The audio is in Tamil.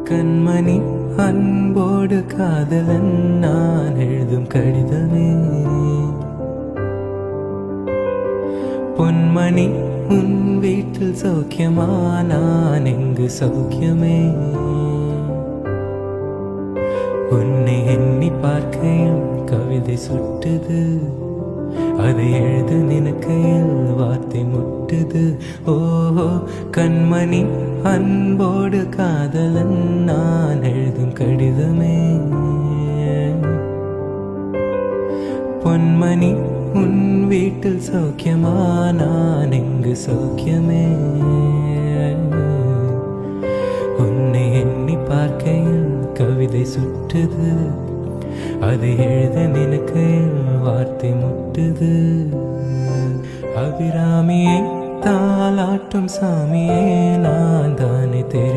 கண்மணி அன்போடு காதலன் நான் எழுதும் கடிதமே. பொன்மணி உன் வீட்டில் சௌக்கியமா, நான் எங்கு சௌக்கியமே. உன்னை எண்ணி பார்க்கையில் கவிதை சுட்டுது, அதை எழுது நினைக்கையில் வார்த்தை முட்டுது. ஓஹோ கண்மணி அன்போடு காதலன் நான் எழுதும் கடிதமே. பொன்மணி உன் வீட்டில் சௌக்கியமா, நான் எங்கு சௌக்கியமே. உன்னை எண்ணி பார்க்கையில் கவிதை சுட்டுது, அதை எழுத நினைக்கையில் வார்த்தை முட்டுது. அபிராமியை தாளாட்டும் சாமியே நான் தானே தெரியும்.